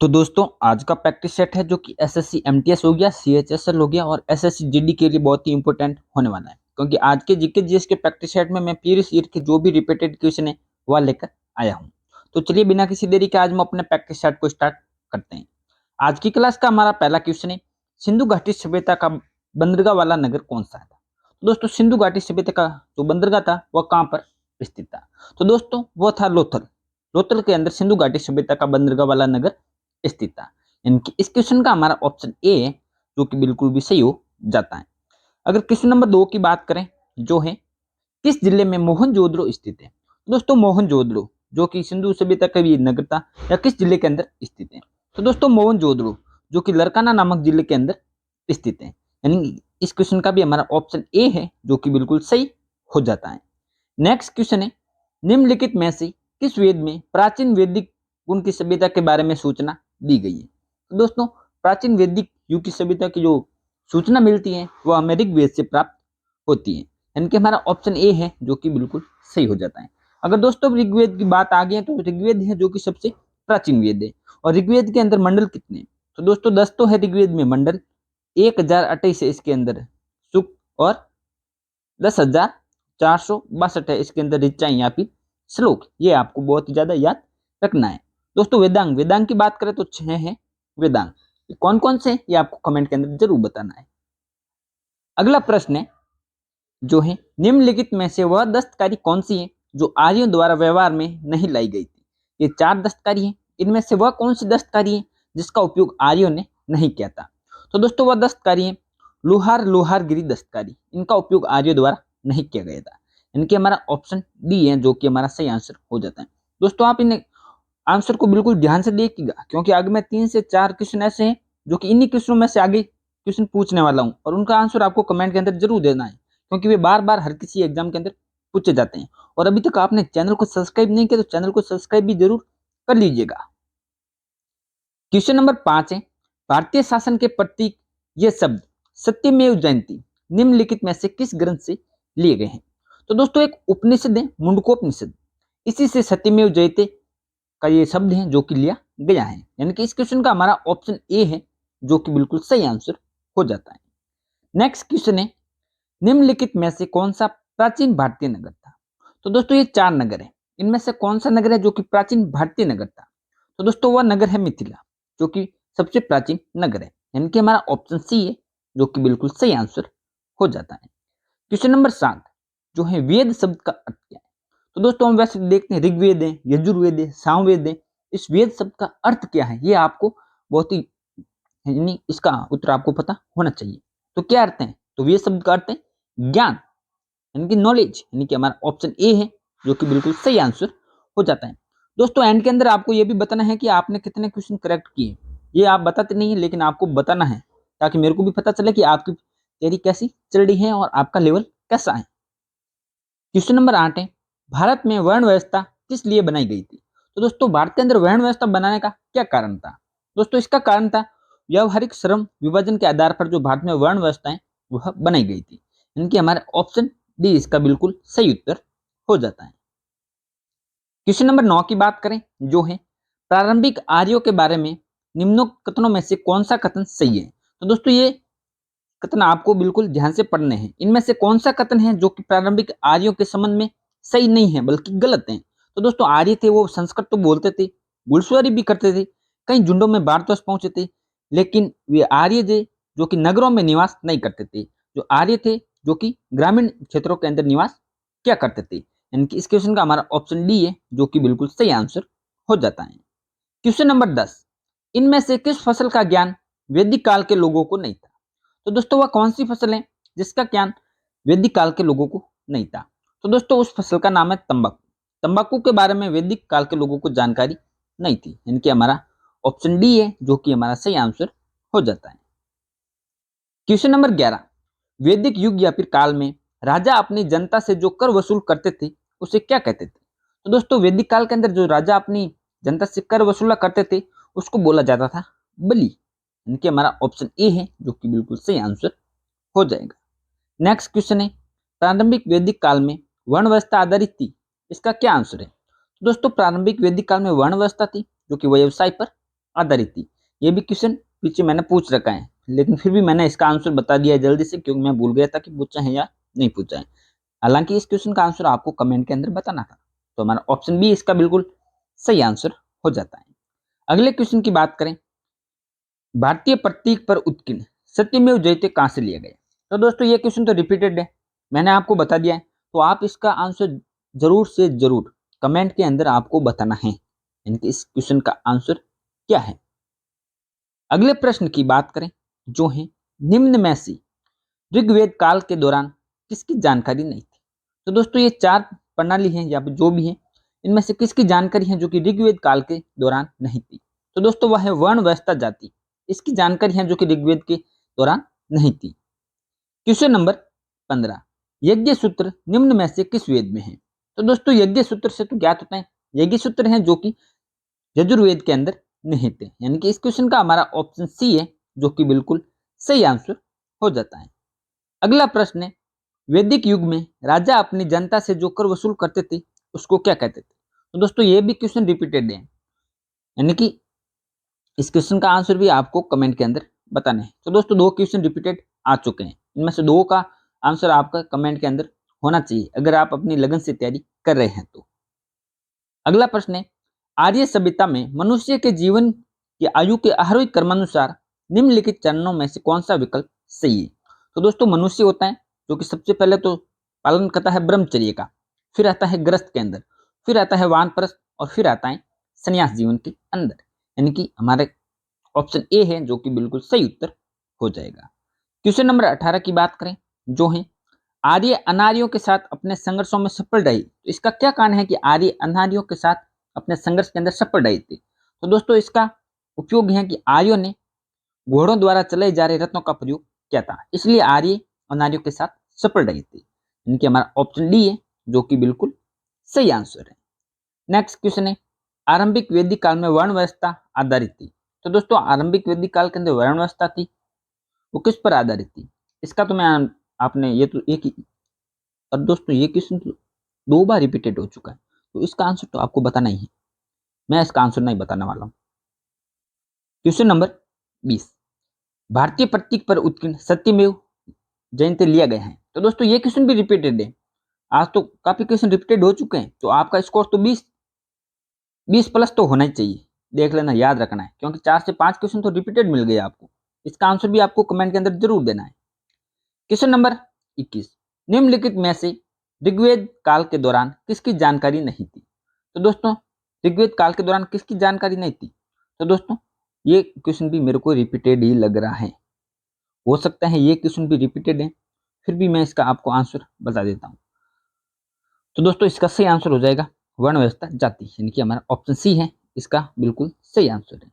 तो दोस्तों आज का प्रैक्टिस सेट है जो कि एसएससी एमटीएस हो गया, सीएचएसएल हो गया और एसएससी जीडी के लिए बहुत ही इंपॉर्टेंट होने वाला है। क्योंकि आज के जीके जीएस के प्रैक्टिस सेट में मैं प्रीवियस ईयर के जो भी रिपीटेड क्वेश्चन है वह लेकर आया हूँ। तो चलिए बिना किसी देरी के आज हम अपने प्रैक्टिस सेट को स्टार्ट करते हैं। आज की क्लास का हमारा पहला क्वेश्चन है, सिंधु घाटी सभ्यता का बंदरगाह वाला नगर कौन सा था। तो दोस्तों सिंधु घाटी सभ्यता का जो बंदरगाह था वह कहाँ पर स्थित था। तो दोस्तों वह था लोथल। लोथल के अंदर सिंधु घाटी सभ्यता का बंदरगाह वाला नगर स्थित था। इनकी इस क्वेश्चन का हमारा ऑप्शन ए है जो कि बिल्कुल भी सही हो जाता है। अगर क्वेश्चन नंबर 2 की बात करें जो है किस जिले में मोहनजोदड़ो स्थित है। दोस्तों मोहनजोदड़ो जो कि सिंधु सभ्यता का भी नगर था या किस जिले के अंदर स्थित है। तो दोस्तों मोहनजोदड़ो जो कि लरकाना नामक जिले के अंदर स्थित है। यानी इस क्वेश्चन का भी हमारा ऑप्शन ए है जो कि बिल्कुल सही हो जाता है। नेक्स्ट क्वेश्चन है, निम्नलिखित में से किस वेद में प्राचीन वैदिक गुण की सभ्यता के बारे में सूचना दी गई है। तो दोस्तों प्राचीन वैदिक युग की सभ्यता की जो सूचना मिलती है वह हमें ऋग्वेद से प्राप्त होती है। यानी कि हमारा ऑप्शन ए है जो कि बिल्कुल सही हो जाता है। अगर दोस्तों ऋग्वेद की बात आ गई है तो ऋग्वेद है जो कि सबसे प्राचीन वेद है। और ऋग्वेद के अंदर मंडल कितने हैं? तो दोस्तों 10 तो है ऋग्वेद में मंडल, 1028 है इसके अंदर सुक्त और 10,462 है इसके अंदर ऋचाएं या फिर श्लोक। ये आपको बहुत ही ज्यादा याद रखना है। दोस्तों वेदांग, वेदांग की बात करें तो 6 है वेदांग। कौन कौन से ये आपको कमेंट के अंदर जरूर बताना है। अगला प्रश्न है जो है निम्नलिखित में से वह दस्तकारी कौन सी है जो आर्यों द्वारा व्यवहार में नहीं लाई गई थी। ये 4 दस्तकारी है, इनमें से वह कौन सी दस्तकारी है जिसका उपयोग आर्यों ने नहीं किया था। तो दोस्तों वह दस्तकारी है लोहार लोहारगिरी दस्तकारी। इनका उपयोग आर्यों द्वारा नहीं किया गया था। इनके हमारा ऑप्शन डी है जो कि हमारा सही आंसर हो जाता है। दोस्तों आप इन आंसर को बिल्कुल ध्यान से देखिएगा क्योंकि आगे में 3 से 4 क्वेश्चन ऐसे हैं जो कि इन्हीं क्वेश्चनों में से आगे क्वेश्चन पूछने वाला हूं और उनका आंसर आपको कमेंट के अंदर जरूर देना है क्योंकि वे बार बार हर किसी एग्जाम के अंदर पूछे जाते हैं। और अभी तक आपने चैनल को सब्सक्राइब नहीं किया तो चैनल को सब्सक्राइब भी जरूर कर लीजिएगा। क्वेश्चन नंबर 5 है, भारतीय शासन के प्रतीक ये शब्द सत्यमेव जयंती निम्नलिखित में से किस ग्रंथ से लिए गए हैं। तो दोस्तों एक उपनिषद है मुंडकोपनिषद, इसी से सत्यमेव जयते का ये शब्द है जो कि लिया गया है। यानी कि इस क्वेश्चन का हमारा ऑप्शन ए है जो कि बिल्कुल सही आंसर हो जाता है। नेक्स्ट क्वेश्चन है, निम्नलिखित में से कौन सा प्राचीन भारतीय नगर था। तो दोस्तों ये 4 नगर है, इनमें से कौन सा नगर है जो कि प्राचीन भारतीय नगर था। तो दोस्तों वह नगर है मिथिला जो कि सबसे प्राचीन नगर है। यानी कि हमारा ऑप्शन सी है जो कि बिल्कुल सही आंसर हो जाता है। क्वेश्चन नंबर 7 जो है वेद शब्द का अर्थ क्या है। तो दोस्तों हम वैसे देखते हैं ऋग्वेद है, यजुर्वेद है, सामवेद है। इस वेद शब्द का अर्थ क्या है ये आपको बहुत ही यानी इसका उत्तर आपको पता होना चाहिए। तो क्या अर्थ है, तो वेद शब्द का अर्थ है ज्ञान यानी कि नॉलेज। यानी कि हमारा ऑप्शन ए है जो कि बिल्कुल सही आंसर हो जाता है। दोस्तों एंड के अंदर आपको यह भी बताना है कि आपने कितने क्वेश्चन करेक्ट किए। ये आप बताते नहीं है लेकिन आपको बताना है ताकि मेरे को भी पता चले कि आपकी तैयारी कैसी चल रही है और आपका लेवल कैसा है। क्वेश्चन नंबर 8 है, भारत में वर्ण व्यवस्था किस लिए बनाई गई थी। तो दोस्तों भारत के अंदर वर्ण व्यवस्था बनाने का क्या कारण था। दोस्तों इसका कारण था व्यवहारिक श्रम विभाजन के आधार पर जो भारत में वर्ण व्यवस्था है वह बनाई गई थी। इनकी हमारे ऑप्शन डी इसका बिल्कुल सही उत्तर हो जाता है। क्वेश्चन नंबर 9 की बात करें जो है प्रारंभिक आर्यों के बारे में निम्नोक्त कथनों में से कौन सा कथन सही है। तो दोस्तों ये कथन आपको बिल्कुल ध्यान से पढ़ने हैं। इनमें से कौन सा कथन है जो कि प्रारंभिक आर्यों के संबंध में सही नहीं है बल्कि गलत है। तो दोस्तों आर्य थे वो संस्कृत तो बोलते थे, घुड़सवारी भी करते थे, कई झुंडों में भारतवर्ष पहुंचे थे, लेकिन वे आर्य थे जो कि नगरों में निवास नहीं करते थे। जो आर्य थे जो कि ग्रामीण क्षेत्रों के अंदर निवास क्या करते थे। यानी कि इस क्वेश्चन का हमारा ऑप्शन डी है जो कि बिल्कुल सही आंसर हो जाता है। क्वेश्चन नंबर 10, इनमें से किस फसल का ज्ञान वैदिक काल के लोगों को नहीं था। तो दोस्तों वह कौन सी फसल है जिसका ज्ञान वैदिक काल के लोगों को नहीं था। तो दोस्तों उस फसल का नाम है तंबाकू। तंबाकू के बारे में वैदिक काल के लोगों को जानकारी नहीं थी। इनके हमारा ऑप्शन डी है जो कि हमारा सही आंसर हो जाता है। क्वेश्चन नंबर 11, वैदिक युग या फिर काल में राजा अपनी जनता से जो कर वसूल करते थे उसे क्या कहते थे। तो दोस्तों वैदिक काल के अंदर जो राजा अपनी जनता से कर वसूला करते थे उसको बोला जाता था बलि। इनके हमारा ऑप्शन ए है जो कि बिल्कुल सही आंसर हो जाएगा। नेक्स्ट क्वेश्चन है, प्रारंभिक वैदिक काल में वर्ण व्यवस्था आधारित थी, इसका क्या आंसर है। तो दोस्तों प्रारंभिक वैदिक काल में वर्ण व्यवस्था थी जो कि व्यवसाय पर आधारित थी। ये भी क्वेश्चन पीछे मैंने पूछ रखा है, लेकिन फिर भी मैंने इसका आंसर बता दिया जल्दी से, क्योंकि मैं भूल गया था कि पूछा है या नहीं पूछा है। हालांकि इस क्वेश्चन का आंसर आपको कमेंट के अंदर बताना था। तो हमारा ऑप्शन बी इसका बिल्कुल सही आंसर हो जाता है। अगले क्वेश्चन की बात करें, भारतीय प्रतीक पर उत्कीर्ण सत्यमेव जयते कहां से लिया गया। तो दोस्तों ये क्वेश्चन तो रिपीटेड है, मैंने आपको बता दिया है, तो आप इसका आंसर जरूर से जरूर कमेंट के अंदर आपको बताना है, यानी इस क्वेश्चन का आंसर क्या है। अगले प्रश्न की बात करें जो है, निम्न में से ऋग्वेद काल के दौरान किसकी जानकारी नहीं थी। तो दोस्तों ये चार प्रणाली है या जो भी है, इनमें से किसकी जानकारी है जो कि ऋग्वेद काल के दौरान नहीं थी। तो दोस्तों वह है वर्ण व्यवस्था जाति, इसकी जानकारी है जो कि ऋग्वेद के दौरान नहीं थी। क्वेश्चन नंबर 15, यज्ञ सूत्र निम्न में से किस वेद में है। तो दोस्तों यज्ञ सूत्र से तो ज्ञात होता है, यज्ञ सूत्र है जो कि यजुर्वेद के अंदर निहित है, यानी कि इस क्वेश्चन का हमारा ऑप्शन सी है जो कि बिल्कुल सही आंसर हो जाता है। अगला प्रश्न है, वैदिक युग में राजा अपनी जनता से जो कर वसूल करते थे उसको क्या कहते थे। तो दोस्तों ये भी क्वेश्चन रिपीटेड है, यानी कि इस क्वेश्चन का आंसर भी आपको कमेंट के अंदर बताना है। तो दोस्तों दो क्वेश्चन रिपीटेड आ चुके हैं, इनमें से दो का आंसर आपका कमेंट के अंदर होना चाहिए अगर आप अपनी लगन से तैयारी कर रहे हैं तो। अगला प्रश्न है, आर्य सभ्यता में मनुष्य के जीवन की आयु के आरोही क्रमानुसार निम्नलिखित चरणों में से कौन सा विकल्प सही है। तो दोस्तों मनुष्य होता है जो कि सबसे पहले तो पालन करता है ब्रह्मचर्य का, फिर आता है गृहस्थ के अंदर, फिर आता है वानप्रस्थ और फिर आता है संन्यास जीवन के अंदर, यानी कि हमारे ऑप्शन ए है जो कि बिल्कुल सही उत्तर हो जाएगा। क्वेश्चन नंबर 18 की बात करें जो है, आर्य अनार्यों के साथ अपने संघर्षों में सफल रही। तो इसका क्या कारण है कि आर्य अनार्यों के साथ अपने संघर्ष के अंदर सफल रही थी। तो दोस्तों इसका उपयोग है कि आर्यों ने घोड़ों द्वारा चलाए जा रहे रथों का प्रयोग किया था, इसलिए आर्य अनार्यों के साथ सफल रही थी, इनके हमारा ऑप्शन डी है जो कि बिल्कुल सही आंसर है। नेक्स्ट क्वेश्चन है, आरंभिक वैदिक काल में वर्ण व्यवस्था आधारित थी। तो दोस्तों आरंभिक वैदिक काल के अंदर वर्ण व्यवस्था थी, वो किस पर आधारित थी। इसका तो मैं आपने ये तो एक ही, और दोस्तों ये क्वेश्चन तो दो बार रिपीटेड हो चुका है, तो इसका आंसर तो आपको बताना ही है, मैं इसका आंसर नहीं बताने वाला हूं। क्वेश्चन नंबर 20, भारतीय प्रतीक पर उत्कीर्ण सत्यमेव जयते लिया गया है। तो दोस्तों ये क्वेश्चन भी रिपीटेड है, आज तो काफी क्वेश्चन रिपीटेड हो चुके हैं, तो आपका स्कोर तो 20 प्लस तो होना ही चाहिए, देख लेना, याद रखना है, क्योंकि 4 से 5 क्वेश्चन तो रिपीटेड मिल गए आपको। इसका आंसर भी आपको कमेंट के अंदर जरूर देना है। क्वेश्चन नंबर 21, निम्नलिखित में से ऋग्वेद काल के दौरान किसकी जानकारी नहीं थी। तो दोस्तों ऋग्वेद काल के दौरान किसकी जानकारी नहीं थी। तो दोस्तों ये क्वेश्चन भी मेरे को रिपीटेड ही लग रहा है, हो सकता है ये क्वेश्चन भी रिपीटेड है, फिर भी मैं इसका आपको आंसर बता देता हूं। तो दोस्तों इसका सही आंसर हो जाएगा वर्ण व्यवस्था जाति, यानी कि हमारा ऑप्शन सी है इसका बिल्कुल सही आंसर है।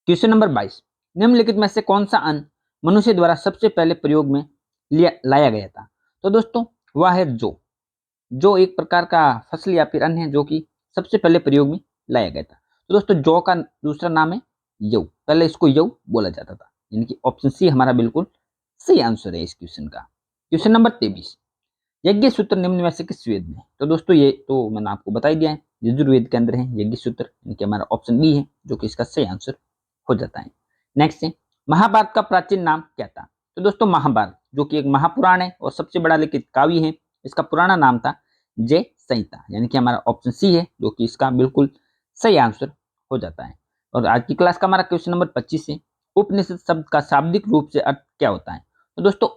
क्वेश्चन नंबर 22, निम्नलिखित में से कौन सा अन्न मनुष्य द्वारा सबसे पहले प्रयोग में लाया गया था। तो दोस्तों वह है जो एक प्रकार का फसल या फिर अन्न है जो कि सबसे पहले प्रयोग में लाया गया था। तो दोस्तों जौ का दूसरा नाम है यऊ, पहले इसको यऊ बोला जाता था, यानी कि ऑप्शन सी हमारा बिल्कुल सही आंसर है इस क्वेश्चन का। क्वेश्चन नंबर 23, यज्ञ सूत्र निम्न में से किस वेद में। तो दोस्तों ये तो मैंने आपको बता ही दिया है, यजुर्वेद के अंदर है यज्ञ सूत्र, यानी कि हमारा ऑप्शन बी है जो कि इसका सही आंसर हो जाता है। नेक्स्ट है, महाभारत का प्राचीन नाम क्या था। तो दोस्तों महाभारत जो कि एक महापुराण है और सबसे बड़ा लिखित काव्य है, इसका पुराना नाम था जय संहिता, यानी कि हमारा ऑप्शन सी है जो कि इसका बिल्कुल सही आंसर हो जाता है। और आज की क्लास का हमारा क्वेश्चन नंबर 25 है, उपनिषद शब्द का शाब्दिक रूप से अर्थ क्या होता है। तो दोस्तों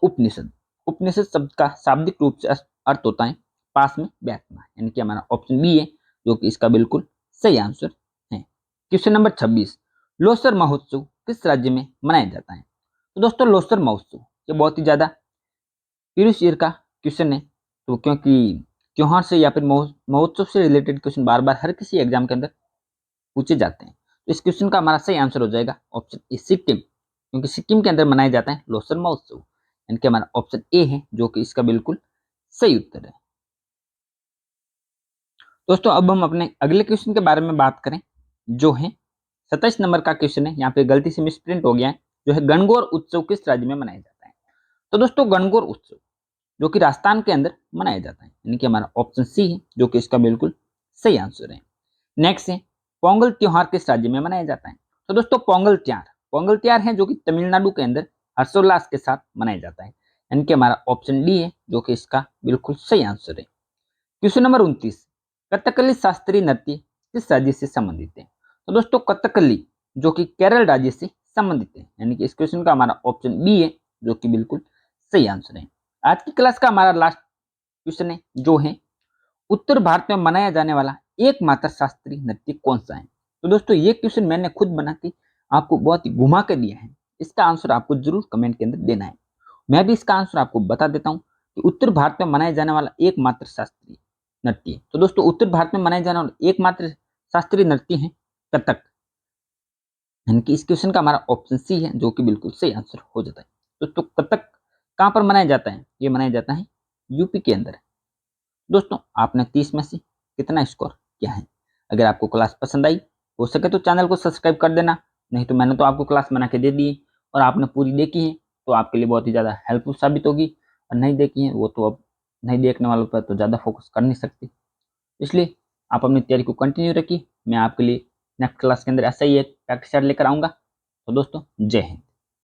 उपनिषद शब्द का शाब्दिक रूप से अर्थ होता है पास में बैठना, यानी कि हमारा ऑप्शन बी है जो कि इसका बिल्कुल सही आंसर है। क्वेश्चन नंबर 26, लोसर महोत्सव किस राज्य में मनाया जाता है। तो दोस्तों लोसर महोत्सव ये बहुत ही ज्यादा प्रीवियस ईयर का क्वेश्चन है, तो क्योंकि त्योहार से या फिर महोत्सव से रिलेटेड क्वेश्चन बार बार हर किसी एग्जाम के अंदर पूछे जाते हैं, तो इस क्वेश्चन का हमारा सही आंसर हो जाएगा ऑप्शन ए सिक्किम, क्योंकि सिक्किम के अंदर मनाया जाता है लोसर महोत्सव, यानी कि हमारा ऑप्शन ए है जो कि इसका बिल्कुल सही उत्तर है। दोस्तों अब हम अपने अगले क्वेश्चन के बारे में बात करें जो है 27 नंबर का क्वेश्चन है, यहाँ पे गलती से मिसप्रिंट हो गया है, जो है गणगौर उत्सव किस राज्य में मनाया जाता है। तो दोस्तों गणगौर उत्सव जो कि राजस्थान के अंदर मनाया जाता है, यानी कि हमारा ऑप्शन सी है जो कि इसका बिल्कुल सही आंसर है। नेक्स्ट है, पोंगल त्योहार किस राज्य में मनाया जाता है। तो दोस्तों पोंगल त्योहार है जो कि तमिलनाडु के अंदर हर्षोल्लास के साथ मनाया जाता है, यानी कि हमारा ऑप्शन डी है जो कि इसका बिल्कुल सही आंसर है। क्वेश्चन नंबर 29, कथकली शास्त्रीय नृत्य किस राज्य से संबंधित है? तो दोस्तों कथकली जो कि केरल राज्य से संबंधित है, यानी कि इस क्वेश्चन का हमारा ऑप्शन बी है जो कि बिल्कुल सही आंसर है। आज की क्लास का हमारा लास्ट क्वेश्चन है जो है उत्तर भारत में मनाया जाने वाला एकमात्र शास्त्रीय नृत्य कौन सा है? तो दोस्तों ये क्वेश्चन मैंने खुद बना के आपको बहुत ही घुमा के दिया है, इसका आंसर आपको जरूर कमेंट के अंदर देना है। मैं भी इसका आंसर आपको बता देता हूँ कि उत्तर भारत में मनाया जाने वाला एकमात्र शास्त्रीय नृत्य, तो दोस्तों उत्तर भारत में मनाया जाने वाला एकमात्र शास्त्रीय नृत्य है कथक, यानी कि इस क्वेश्चन का हमारा ऑप्शन सी है जो कि बिल्कुल सही आंसर हो जाता है। दोस्तों कथक कहाँ पर मनाया जाता है? ये मनाया जाता है यूपी के अंदर। दोस्तों आपने 30 में से कितना स्कोर किया है? अगर आपको क्लास पसंद आई हो सके तो चैनल को सब्सक्राइब कर देना, नहीं तो मैंने तो आपको क्लास बना के दे दी है और आपने पूरी देखी है तो आपके लिए बहुत ही ज़्यादा हेल्पफुल साबित होगी, और नहीं देखी है वो तो अब नहीं देखने वालों पर तो ज़्यादा फोकस कर नहीं सकती, इसलिए आप अपनी तैयारी को कंटिन्यू रखिए। मैं आपके लिए नेक्स्ट क्लास के अंदर ऐसा ही एक प्रैक्टिस लेकर आऊँगा। तो दोस्तों जय हिंद।